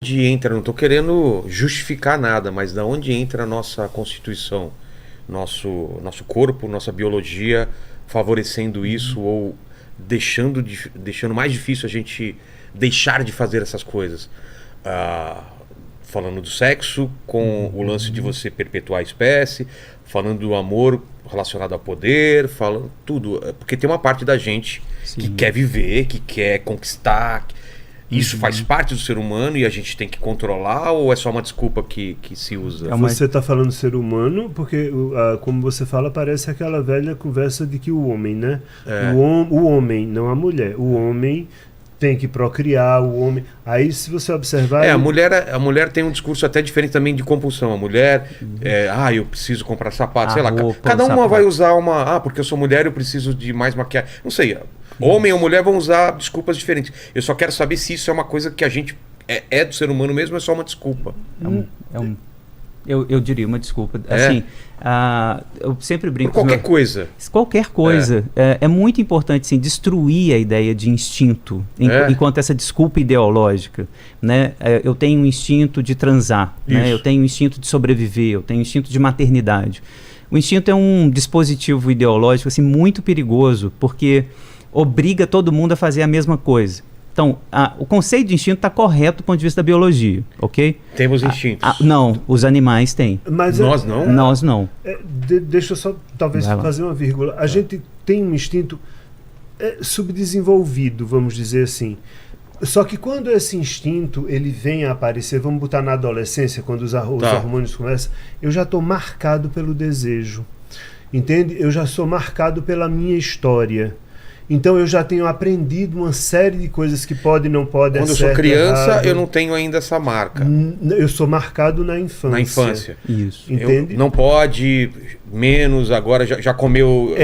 Onde entra, não estou querendo justificar nada, mas da onde entra a nossa constituição, nosso corpo, nossa biologia, favorecendo isso ou deixando mais difícil a gente deixar de fazer essas coisas. Falando do sexo, com o lance de você perpetuar a espécie, falando do amor relacionado ao poder, falando tudo. Porque tem uma parte da gente que quer viver, que quer conquistar. Isso faz parte do ser humano e a gente tem que controlar, ou é só uma desculpa que se usa? Você está falando ser humano porque, como você fala, parece aquela velha conversa de que o homem, né? O homem, não a mulher. O homem tem que procriar, o homem... Aí, se você observar... A mulher tem um discurso até diferente também de compulsão. A mulher, eu preciso comprar sapato, sei lá. Cada uma vai usar porque eu sou mulher, eu preciso de mais maquiagem. Não sei, homem ou mulher vão usar desculpas diferentes. Eu só quero saber se isso é uma coisa que a gente é do ser humano mesmo ou é só uma desculpa. Eu diria uma desculpa. Assim, eu sempre brinco... Por qualquer coisa. Qualquer coisa. É muito importante, assim, destruir a ideia de instinto, enquanto essa desculpa ideológica. Né? Eu tenho um instinto de transar, né? Eu tenho um instinto de sobreviver, eu tenho um instinto de maternidade. O instinto é um dispositivo ideológico assim, muito perigoso, porque obriga todo mundo a fazer a mesma coisa. Então, o conceito de instinto está correto do ponto de vista da biologia, ok? Temos instintos. Não, os animais têm. Mas nós não? Nós não. Deixa eu só, talvez, fazer uma vírgula. A gente tem um instinto subdesenvolvido, vamos dizer assim. Só que quando esse instinto ele vem a aparecer, vamos botar na adolescência, quando os hormônios começam, eu já estou marcado pelo desejo. Entende? Eu já sou marcado pela minha história. Então eu já tenho aprendido uma série de coisas que pode e não pode. Quando eu sou criança, eu não tenho ainda essa marca. Eu sou marcado na infância. Na infância. Isso. Entende? Não pode, menos, agora já comeu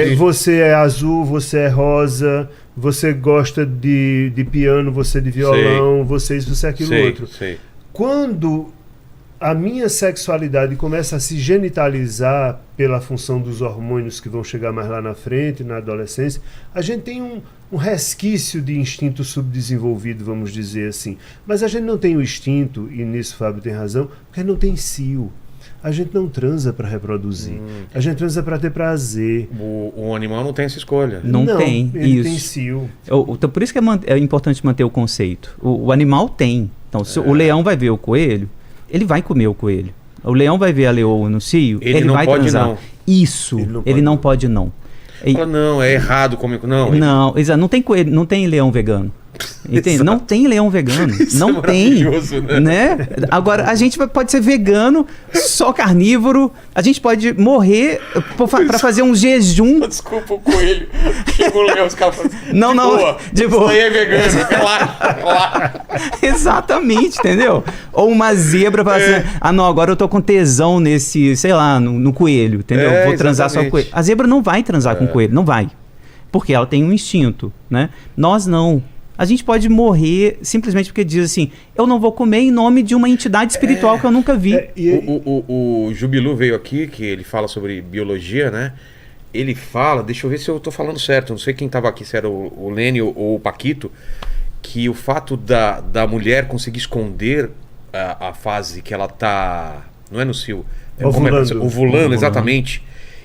12. Você é azul, você é rosa, você gosta de piano, você de violão, você isso, você aquilo outro. Sei. Quando a minha sexualidade começa a se genitalizar pela função dos hormônios que vão chegar mais lá na frente, na adolescência, a gente tem um resquício de instinto subdesenvolvido, vamos dizer assim. Mas a gente não tem o instinto, e nisso o Fábio tem razão, porque não tem cio. A gente não transa para reproduzir. A gente transa para ter prazer. O animal não tem essa escolha. Não tem. Ele tem cio. Então, por isso que é importante manter o conceito. O animal tem. Então, se o leão vai ver o coelho, ele vai comer o coelho. O leão vai ver a leoa no cio, ele não vai pode transar. Não. Isso, ele não pode não. Não, é errado comer. Não, não tem coelho, não tem leão vegano. Entende? Não tem leão vegano. Isso não tem. Né? Agora, a gente pode ser vegano, só carnívoro. A gente pode morrer para fazer um jejum. Desculpa o coelho. Chegou o leão, os caras falam assim, não, de boa. Isso aí é vegano. Relaxa. Exatamente, entendeu? Ou uma zebra fala assim, não, agora eu tô com tesão nesse, sei lá, no coelho, entendeu? Vou transar só com coelho. A zebra não vai transar com coelho, não vai. Porque ela tem um instinto, né? Nós não. A gente pode morrer simplesmente porque diz assim, eu não vou comer em nome de uma entidade espiritual que eu nunca vi. O Jubilu veio aqui, que ele fala sobre biologia, né? Ele fala, deixa eu ver se eu tô falando certo, não sei quem tava aqui, se era o Lênio ou o Paquito, que o fato da mulher conseguir esconder a fase que ela tá, não é no cio, ovulando, exatamente.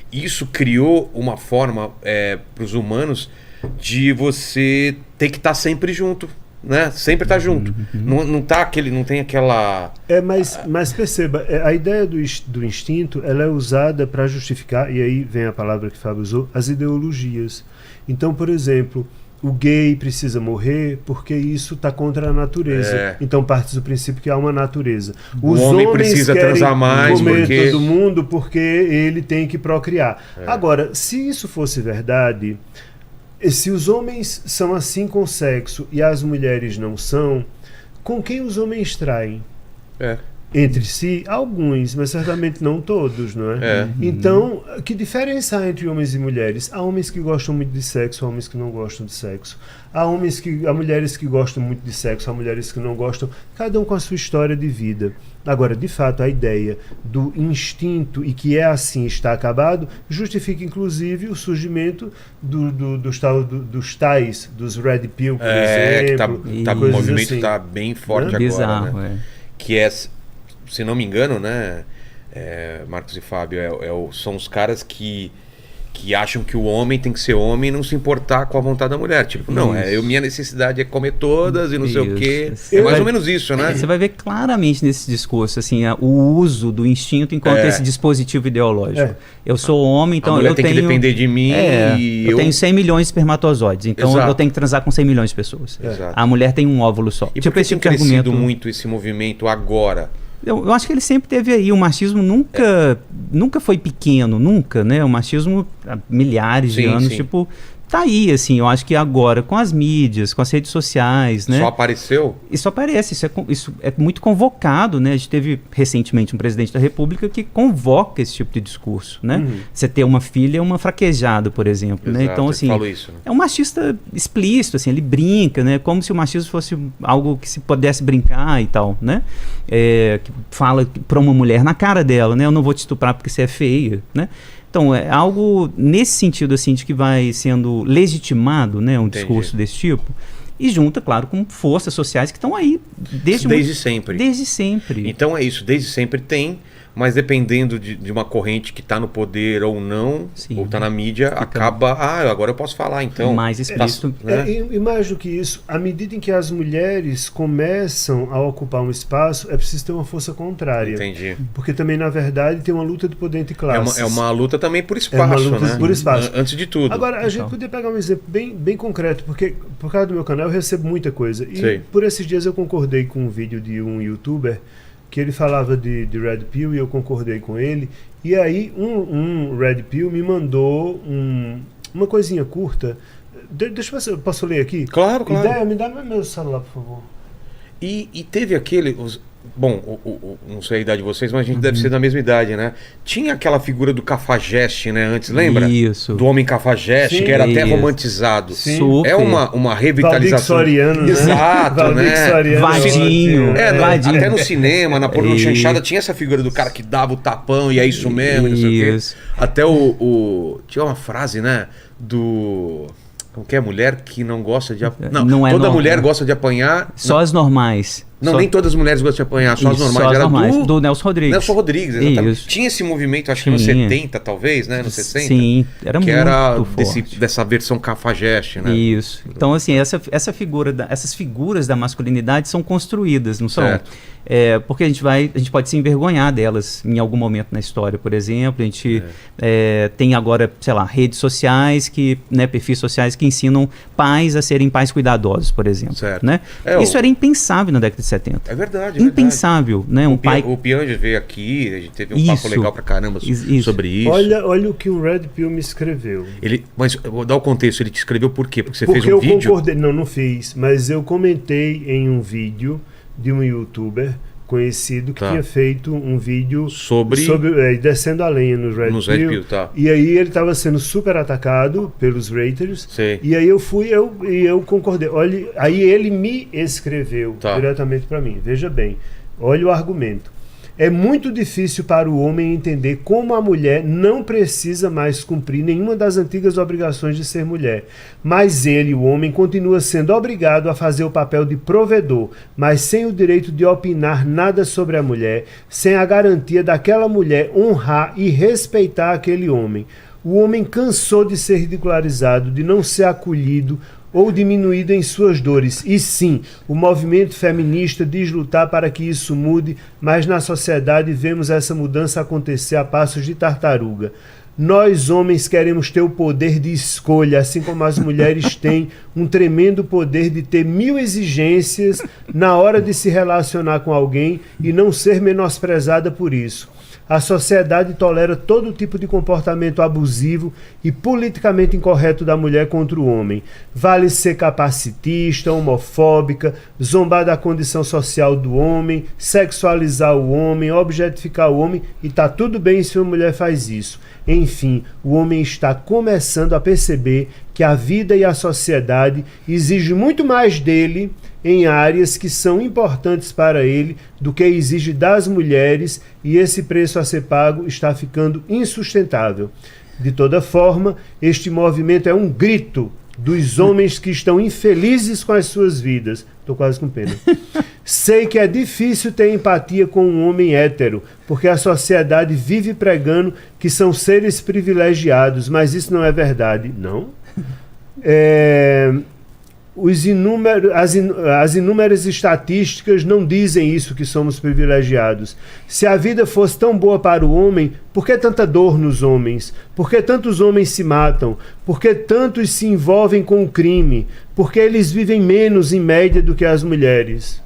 Isso criou uma forma para os humanos de você ter que estar sempre junto, né? Sempre estar junto. Não tem aquela... Mas perceba, a ideia do instinto, ela é usada para justificar, e aí vem a palavra que o Fábio usou, as ideologias. Então, por exemplo, o gay precisa morrer porque isso está contra a natureza. Então parte do princípio que há uma natureza. O homem precisa transar mais comer todo mundo porque ele tem que procriar. Agora, se isso fosse verdade, se os homens são assim com o sexo e as mulheres não são, com quem os homens traem? entre si, alguns, mas certamente não todos, não é? Então, que diferença há entre homens e mulheres? Há homens que gostam muito de sexo, há homens que não gostam de sexo. Há mulheres que gostam muito de sexo, há mulheres que não gostam, cada um com a sua história de vida. Agora, de fato, a ideia do instinto e que é assim, está acabado, justifica inclusive o surgimento dos tais, dos Red Pill, por exemplo. O movimento está assim, bem forte agora. Bizarro, né? Que é, se não me engano, né, Marcos e Fábio, são os caras que acham que o homem tem que ser homem e não se importar com a vontade da mulher. Tipo, não, minha necessidade é comer todas e não sei o quê. É mais ou menos isso, né? Você vai ver claramente nesse discurso, assim, o uso do instinto enquanto esse dispositivo ideológico. Eu sou homem, então eu tenho... tem que depender de mim e eu tenho 100 milhões de espermatozoides, então eu tenho que transar com 100 milhões de pessoas. A mulher tem um óvulo só. E por que tem crescido muito esse movimento agora? Eu acho que ele sempre teve aí. O machismo nunca foi pequeno, nunca, né? O machismo há milhares de anos, tipo, tá aí, assim. Eu acho que agora, com as mídias, com as redes sociais, né? Só apareceu? Isso aparece, isso é muito convocado, né? A gente teve recentemente um presidente da República que convoca esse tipo de discurso, né? Você ter uma filha é uma fraquejada, por exemplo, né? Então, assim, isso, né? é um machista explícito, assim, ele brinca, né? Como se o machismo fosse algo que se pudesse brincar e tal, né? Que fala para uma mulher na cara dela, né? Eu não vou te estuprar porque você é feia, né? Então, é algo nesse sentido, assim, de que vai sendo legitimado, né, um discurso desse tipo, e junta, claro, com forças sociais que estão aí desde sempre. Desde sempre. Então é isso, desde sempre tem, mas dependendo de uma corrente que está no poder ou não, ou está na mídia, acaba... agora eu posso falar, então. Mais explícito. E mais do que isso, à medida em que as mulheres começam a ocupar um espaço, é preciso ter uma força contrária. Entendi. Porque também, na verdade, tem uma luta de poder entre classes. É uma luta também por espaço, né? Por espaço. Antes de tudo. Agora, a gente poderia pegar um exemplo bem concreto, porque por causa do meu canal eu recebo muita coisa. E por esses dias eu concordei com um vídeo de um youtuber que ele falava de Red Pill e eu concordei com ele. E aí um Red Pill me mandou uma coisinha curta. Deixa eu ver se eu posso ler aqui. Claro. Ideia, me dá meu celular, por favor. E teve aquele... Bom, não sei a idade de vocês, mas a gente deve ser da mesma idade, né? Tinha aquela figura do cafajeste, né? Antes, lembra? Isso. Do homem cafajeste, que era até romantizado. Super. É uma revitalização. Soriano, né? Exato, né? Vadinho. Vadinho. Até no cinema, no Chanchada, tinha essa figura do cara que dava o tapão e é isso mesmo, não sei o quê. Até tinha uma frase, né? Como que é? Mulher que não gosta de apanhar. Não, toda mulher gosta de apanhar. Só as normais. Nem todas as mulheres gostam de apanhar, só as normais. Só as normais. Do Nelson Rodrigues. Nelson Rodrigues, exatamente. Tinha esse movimento, acho que nos 70, talvez, né? Nos 60. Sim, era muito forte. Dessa versão cafajeste, né? Isso. Então, assim, essas figuras da masculinidade são construídas, não são? Porque a gente pode se envergonhar delas em algum momento na história, por exemplo. A gente tem agora, sei lá, redes sociais, perfis sociais que ensinam pais a serem pais cuidadosos, por exemplo. Certo. Né? Isso era impensável na década de 70. É verdade. Impensável, né? O Pianges veio aqui, a gente teve um papo legal pra caramba sobre isso. Olha o que o Red Pill me escreveu. Mas eu vou dar o contexto, ele te escreveu por quê? Porque fez um vídeo? Porque eu concordei, não fiz, mas eu comentei em um vídeo de um youtuber conhecido que tinha feito um vídeo sobre descendo a lenha nos Red Pill. E aí ele estava sendo super atacado pelos haters. E aí eu concordei. Olha, aí ele me escreveu diretamente para mim. Veja bem, olha o argumento. É muito difícil para o homem entender como a mulher não precisa mais cumprir nenhuma das antigas obrigações de ser mulher. Mas ele, o homem, continua sendo obrigado a fazer o papel de provedor, mas sem o direito de opinar nada sobre a mulher, sem a garantia daquela mulher honrar e respeitar aquele homem. O homem cansou de ser ridicularizado, de não ser acolhido ou diminuído em suas dores. E sim, o movimento feminista diz lutar para que isso mude, mas na sociedade vemos essa mudança acontecer a passos de tartaruga. Nós, homens, queremos ter o poder de escolha, assim como as mulheres têm um tremendo poder de ter 1000 exigências na hora de se relacionar com alguém e não ser menosprezada por isso. A sociedade tolera todo tipo de comportamento abusivo e politicamente incorreto da mulher contra o homem. Vale ser capacitista, homofóbica, zombar da condição social do homem, sexualizar o homem, objetificar o homem, e tá tudo bem se uma mulher faz isso. Enfim, o homem está começando a perceber que a vida e a sociedade exigem muito mais dele em áreas que são importantes para ele do que exige das mulheres, e esse preço a ser pago está ficando insustentável. De toda forma, este movimento é um grito dos homens que estão infelizes com as suas vidas. Estou quase com pena. Sei que é difícil ter empatia com um homem hétero, porque a sociedade vive pregando que são seres privilegiados, mas isso não é verdade. Não? As inúmeras estatísticas não dizem isso, que somos privilegiados. Se a vida fosse tão boa para o homem, por que tanta dor nos homens? Por que tantos homens se matam? Por que tantos se envolvem com o crime? Por que eles vivem menos em média do que as mulheres?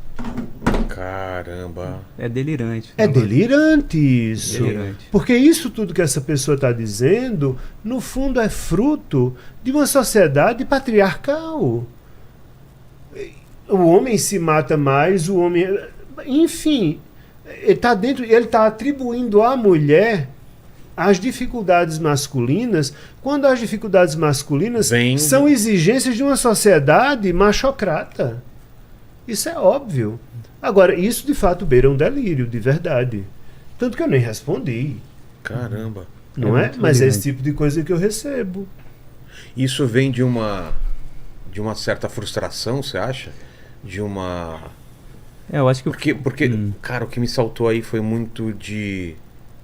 Caramba. É delirante. É delirante isso. Delirante. Porque isso tudo que essa pessoa está dizendo, no fundo, é fruto de uma sociedade patriarcal. O homem se mata mais, o homem... Enfim, ele está atribuindo à mulher as dificuldades masculinas, quando as dificuldades masculinas são exigências de uma sociedade machocrata. Isso é óbvio. Agora, isso de fato beira um delírio, de verdade. Tanto que eu nem respondi. Caramba. Não é? Mas é esse tipo de coisa que eu recebo. Isso vem de uma certa frustração, você acha? Eu acho que... Porque cara, o que me saltou aí foi muito de...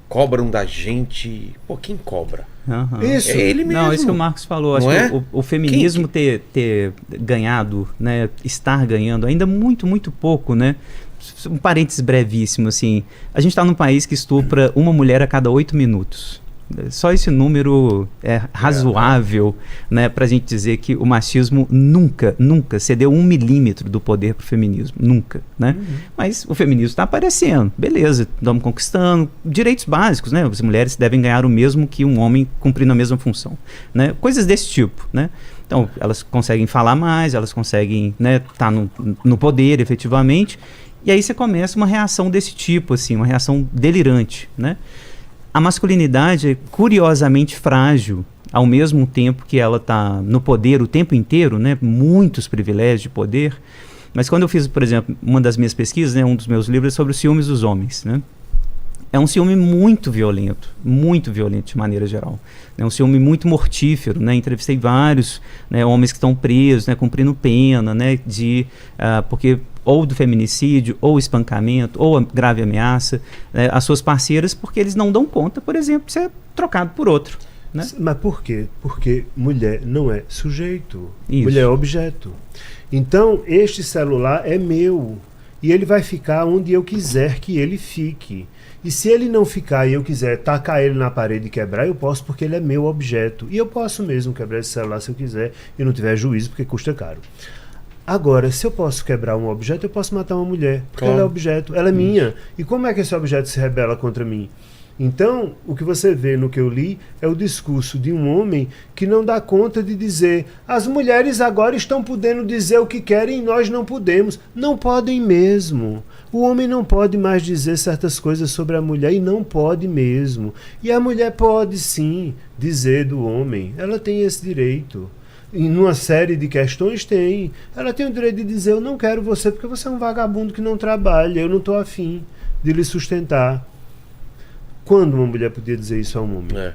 Cobram da gente... Pô, quem cobra? Uhum. Isso. É ele mesmo. Não, isso que o Marcos falou. Acho que o feminismo ter ganhado, né, estar ganhando ainda muito, muito pouco, né? Um parênteses brevíssimo, assim. A gente está num país que estupra uma mulher a cada 8 minutos. Só esse número é razoável, né, para a gente dizer que o machismo nunca cedeu 1 milímetro do poder para o feminismo. Nunca, né? Mas o feminismo está aparecendo. Beleza, estamos conquistando direitos básicos, né? As mulheres devem ganhar o mesmo que um homem cumprindo a mesma função, né? Coisas desse tipo, né? Então, elas conseguem falar mais, elas conseguem, né, estar no poder efetivamente. E aí você começa uma reação desse tipo, assim, uma reação delirante, né? A masculinidade é curiosamente frágil, ao mesmo tempo que ela está no poder o tempo inteiro, né? Muitos privilégios de poder. Mas quando eu fiz, por exemplo, uma das minhas pesquisas, né, um dos meus livros é sobre os ciúmes dos homens, né? É um ciúme muito violento de maneira geral. É um ciúme muito mortífero, né? Entrevistei vários, né, homens que estão presos, né, cumprindo pena, né, porque ou do feminicídio, ou espancamento, ou grave ameaça, às suas parceiras, porque eles não dão conta, por exemplo, de ser trocado por outro. Né? Mas por quê? Porque mulher não é sujeito. Isso. Mulher é objeto. Então, este celular é meu. E ele vai ficar onde eu quiser que ele fique. E se ele não ficar e eu quiser tacar ele na parede e quebrar, eu posso, porque ele é meu objeto. E eu posso mesmo quebrar esse celular se eu quiser e não tiver juízo, porque custa caro. Agora, se eu posso quebrar um objeto, eu posso matar uma mulher, porque ela é objeto, ela é minha. E como é que esse objeto se rebela contra mim? Então, o que você vê no que eu li é o discurso de um homem que não dá conta de dizer: as mulheres agora estão podendo dizer o que querem e nós não podemos. Não podem mesmo. O homem não pode mais dizer certas coisas sobre a mulher, e não pode mesmo. E a mulher pode sim dizer do homem. Ela tem esse direito. E numa série de questões tem. Ela tem o direito de dizer: eu não quero você porque você é um vagabundo que não trabalha, eu não estou afim de lhe sustentar. Quando uma mulher podia dizer isso a um homem?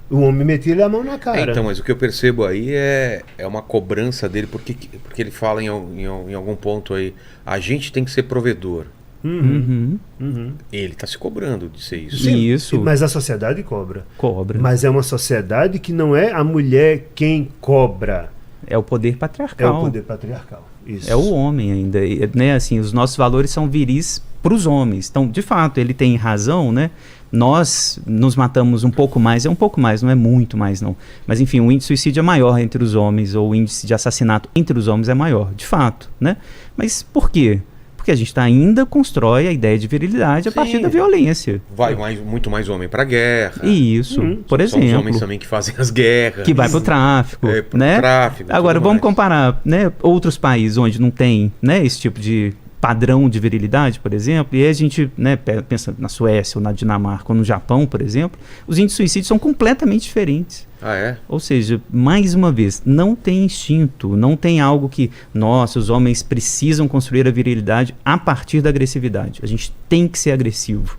O homem metia-lhe a mão na cara. Então, mas o que eu percebo aí é uma cobrança dele, porque ele fala em algum ponto aí: a gente tem que ser provedor. Ele está se cobrando de ser isso. Sim, isso. Mas a sociedade cobra. Cobra. Mas é uma sociedade que não é a mulher quem cobra. É o poder patriarcal. É o poder patriarcal. Isso. É o homem ainda, né? Assim, os nossos valores são viris para os homens. Então, de fato, ele tem razão, né? Nós nos matamos um pouco mais, não é muito mais não. Mas enfim, o índice de suicídio é maior entre os homens, ou o índice de assassinato entre os homens é maior, de fato, né? Mas por quê? Porque a gente ainda constrói a ideia de virilidade a partir da violência. Vai muito mais homem pra guerra. Isso, por exemplo. São os homens também que fazem as guerras. Que vai pro tráfico, né? Agora, vamos comparar, né, outros países onde não tem, né, esse tipo de padrão de virilidade, por exemplo, e aí a gente, né, pensa na Suécia ou na Dinamarca ou no Japão, por exemplo, os índices de suicídio são completamente diferentes. Ah, é? Ou seja, mais uma vez, não tem instinto, não tem algo que, nossa, os homens precisam construir a virilidade a partir da agressividade. A gente tem que ser agressivo.